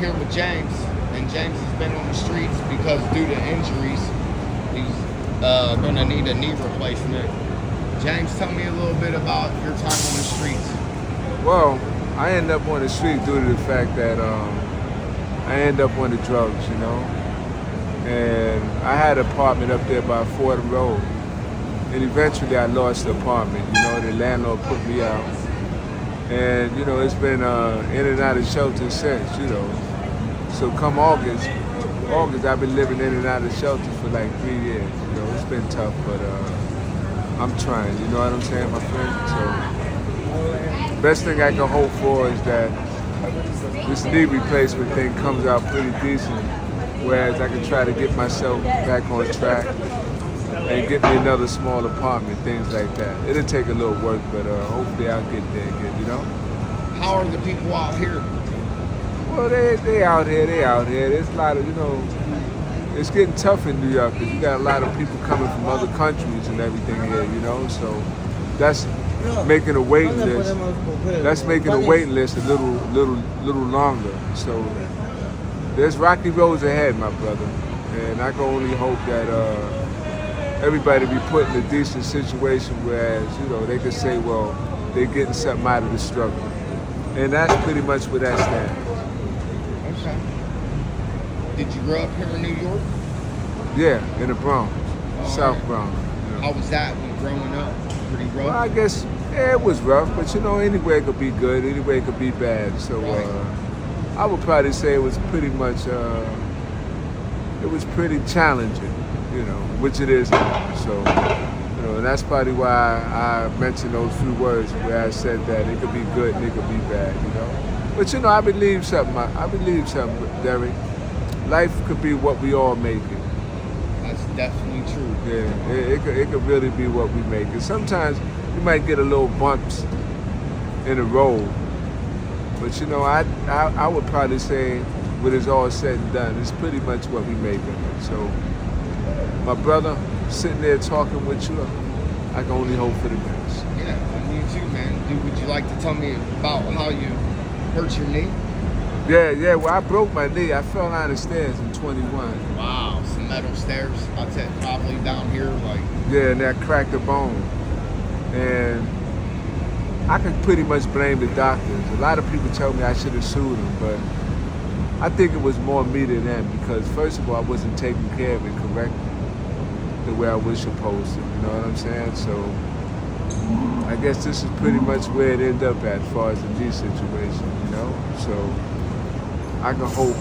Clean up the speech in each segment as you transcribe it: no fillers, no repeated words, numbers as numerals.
here with James, and James has been on the streets because due to injuries, he's going to need a knee replacement. James, tell me a little bit about your time on the streets. Well, I ended up on the street due to the fact that I ended up on the drugs, you know. And I had an apartment up there by Fordham Road. And eventually I lost the apartment, you know, the landlord put me out. And, you know, it's been in and out of shelter since, you know. So come August, I've been living in and out of shelter for like 3 years. You know, it's been tough, but I'm trying, you know what I'm saying, my friend? So, best thing I can hope for is that this knee replacement thing comes out pretty decent, whereas I can try to get myself back on track and get me another small apartment, things like that. It'll take a little work, but hopefully I'll get there again, you know? How are the people out here? Well, they out here. There's a lot of, you know, it's getting tough in New York because you got a lot of people coming from other countries and everything here, you know? So that's making a waiting list. That's making a waiting list a little longer. So there's rocky roads ahead, my brother. And I can only hope that everybody be put in a decent situation, whereas, you know, they could say, well, they're getting something out of the struggle. And that's pretty much where that stands. Okay. Did you grow up here in New York? Yeah, in the Bronx, South Right. Bronx. You know. How was that when growing up? Pretty rough? Well, I guess, yeah, it was rough, but you know, anywhere it could be good, anywhere it could be bad. So I would probably say it was pretty much, it was pretty challenging, you know, which it is now. So, you know, and that's probably why I mentioned those few words where I said that it could be good and it could be bad, you know. But you know, I believe something, Derek. Life could be what we all make it. That's definitely true. Yeah, it could really be what we make it. Sometimes you might get a little bumps in the road, but you know, I would probably say, when it's all said and done, it's pretty much what we make it. So, my brother, sitting there talking with you, I can only hope for the best. Yeah, and you too, man. Would you like to tell me about how you hurt your knee? Yeah. Well, I broke my knee. I fell down the stairs in 21. Wow, some metal stairs. I'd say probably down here, like. Yeah, and that cracked a bone. And I could pretty much blame the doctors. A lot of people tell me I should have sued them, but I think it was more me than them because, first of all, I wasn't taking care of it correctly the way I was supposed to. You know what I'm saying? So I guess this is pretty much where it ended up at as far as the knee situation, you know? So I can hope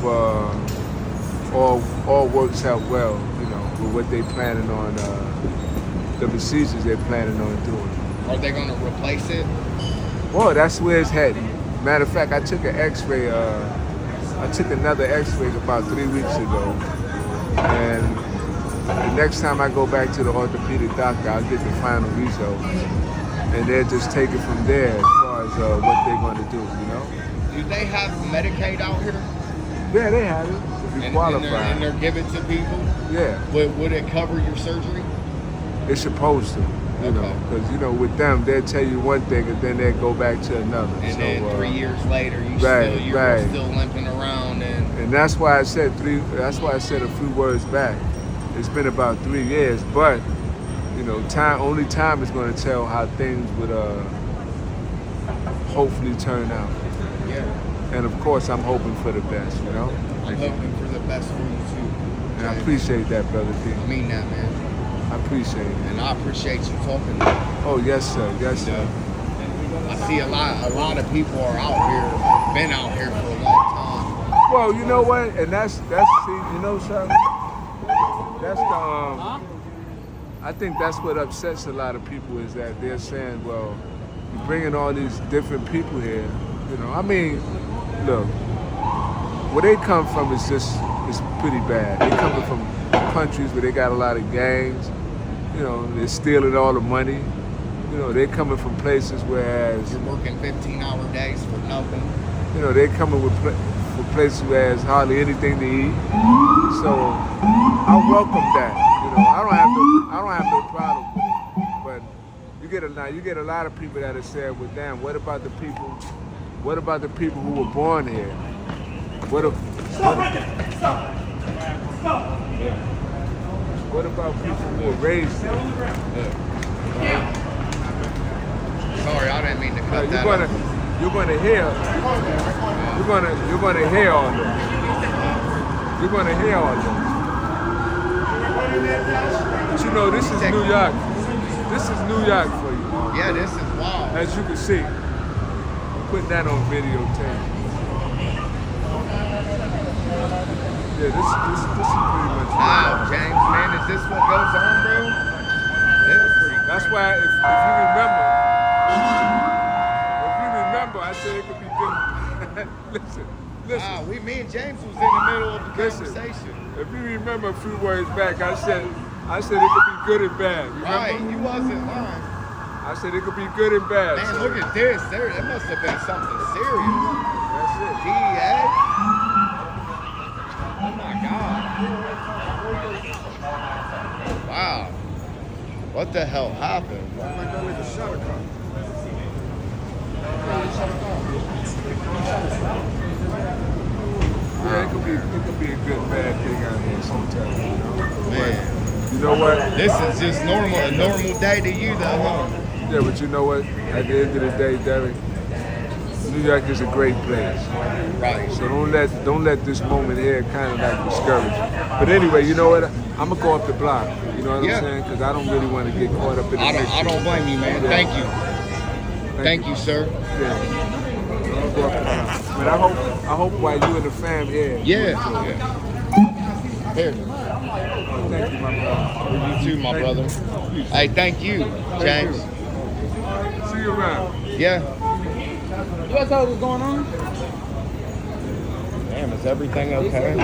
all works out well, you know, with what they planning on, the procedures they're planning on doing. Are they going to replace it? Well, that's where it's heading. Matter of fact, I took an x-ray, I took another x-ray about 3 weeks ago. And the next time I go back to the orthopedic doctor, I'll get the final results. And they'll just take it from there as far as what they're going to do, you know? Do they have Medicaid out here? Yeah, they have it. If you qualify. And they're giving to people? Yeah. Would it cover your surgery? It's supposed to, you know, because, you know, with them, they'll tell you one thing and then they'll go back to another. And so, then 3 years later, you're still limping around. And that's why I said a few words back. It's been about 3 years, but, you know, only time is going to tell how things would hopefully turn out. Yeah. And of course, I'm hoping for the best, you know? I'm hoping for the best for you too. And I appreciate that, Brother D. I mean that, man. I appreciate it. And I appreciate you talking to me. Oh, yes, sir. Yes, sir. I see a lot of people are out here, been out here for a long time. Well, you know what? And that's see, you know something? That's I think that's what upsets a lot of people is that they're saying, well, you're bringing all these different people here. You know, I mean, look, where they come from is pretty bad. They coming from countries where they got a lot of gangs. You know, they're stealing all the money. You know, they're coming from places whereas... You're working 15-hour days for nothing. You know, they're coming from places where there's hardly anything to eat. So I welcome that. You know, I don't have no problem with it. But you get a lot of people that are saying, well, damn, what about the people who were born here? What, what about people who were raised there? Sorry, I didn't mean to cut that. You're gonna hear. You're gonna hear all this. You're gonna hear all this. But you know, this is New York. This is New York for you. Yeah, this is wild. As you can see, I'm putting that on videotape. Yeah, this is pretty much. Wow, James, man, is this what goes on, bro? This is pretty. That's why, if you remember, I said it could be good. listen. Wow, me and James was in the middle of the conversation. If you remember a few words back, I said it could be good and bad. Remember? Right, you wasn't lying. I said it could be good and bad. Man, look at this. It must have been something serious. That's it. DEA? Oh my God. Wow. What the hell happened? Yeah, it could be a good bad thing out here sometimes, you know. Man. You know what? This is just a normal day to you though, huh? Yeah, but you know what? At the end of the day, Derek, New York is a great place. Right. So don't let this moment here kind of like discourage you. But anyway, you know what? I'm gonna go up the block. You know what I'm saying? Because I don't really want to get caught up in the I don't blame you, man. Yeah. Thank you. Thank you, sir. Yeah. I'm gonna go up the block. But I hope while you and the fam here. Yeah. Here. Oh, thank you, my brother. You too, my brother. Hey, thank you, James. See you around. Yeah. You guys know what's going on? Damn, is everything okay?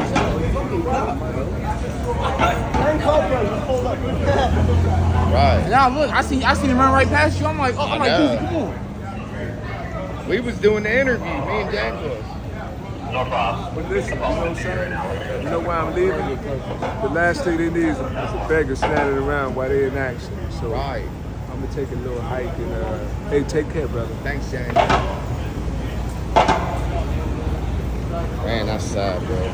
Right. Yeah, look, I seen him run right past you. I'm like, dude, come on. We was doing the interview, me and James was. But listen, you know what I'm saying? You know why I'm leaving? The last thing they need is a beggar standing around while they're in action. So Right. I'm gonna take a little hike and hey, take care, brother. Thanks, James. Man, that's sad, bro.